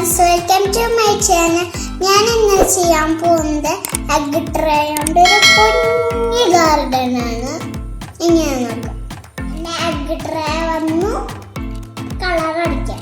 Friends, welcome to my channel. ഞാൻ ഇന്ന് ചെയ്യാൻ പോകുന്നത് എഗ് ട്രേ കൊണ്ട് ഒരു കുഞ്ഞു ഗാർഡൻ ആണ്. ഇങ്ങനെ നോക്കാം. പിന്നെ എഗ് ട്രേ വന്നു കളർ അടിക്കാം.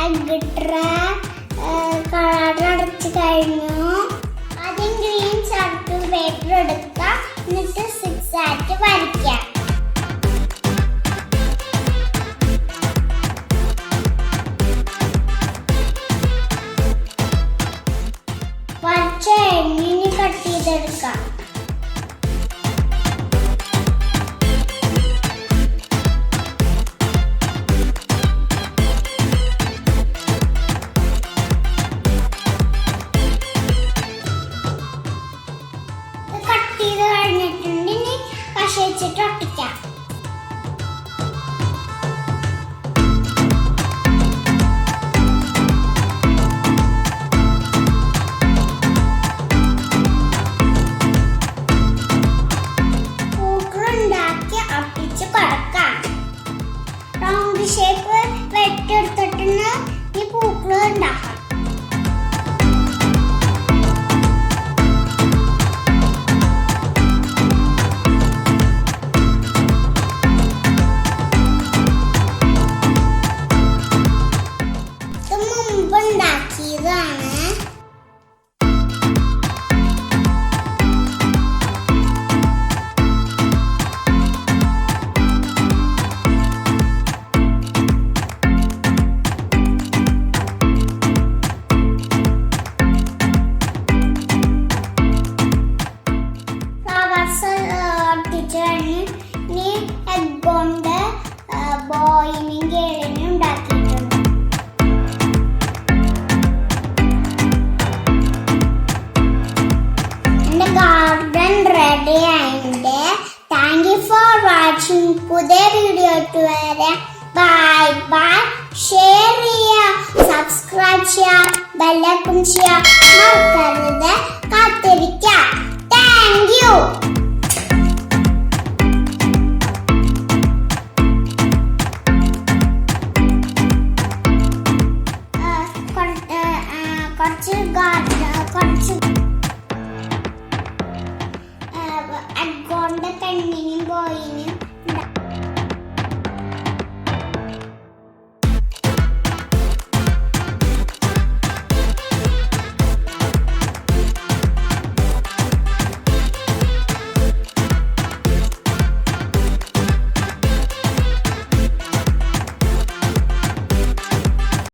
എഗ് ട്രേ കളർ അടച്ചു കഴിഞ്ഞു. ആദ്യം ഗ്രീൻ ചാർട്ട് പേപ്പർ എടുക്കുക, എന്നിട്ട് 6 ആയിട്ട് വരയ്ക്കാം. വരച്ച എണ്ണിന് കട്ട് ചെയ്തെടുക്കാം. കഴിഞ്ഞിട്ടുണ്ടെങ്കിൽ പശ വെച്ചിട്ട് ഒട്ടിക്കാം. പൂക്കളുണ്ടാക്കി ഒട്ടിച്ച് കൊടുക്കാം. റൗണ്ട് ഷേപ്പ് വെട്ടിയെടുത്തിട്ടുണ്ട്. ഈ പൂക്കൾ ഉണ്ടാക്കാം. ഉണ്ടാക്കിയതാണ്. ഫ്ലവേഴ്സ് ഒട്ടിച്ച് കഴിഞ്ഞ് ഇനി എഗ് കൊണ്ട് ബോയിനും ഗേളിനും ഉണ്ടാക്കിയിട്ടുണ്ട്. ഗാർഡൻ റെഡി ആയിട്ടുണ്ട്. Thank you for watching. പുതിയ വീഡിയോ വരെ ബൈ ബൈ. ഷെയർ ചെയ്യുക, സബ്സ്ക്രൈബ് ചെയ്യുക, ബെല്ലൈക്കൺ ചെയ്യുക മറക്കരുത്. കാത്തിരിക്കാം. Thank you. കുറച്ച് എഗ് കൊണ്ട് പെണ്ണിനും ബോയിനും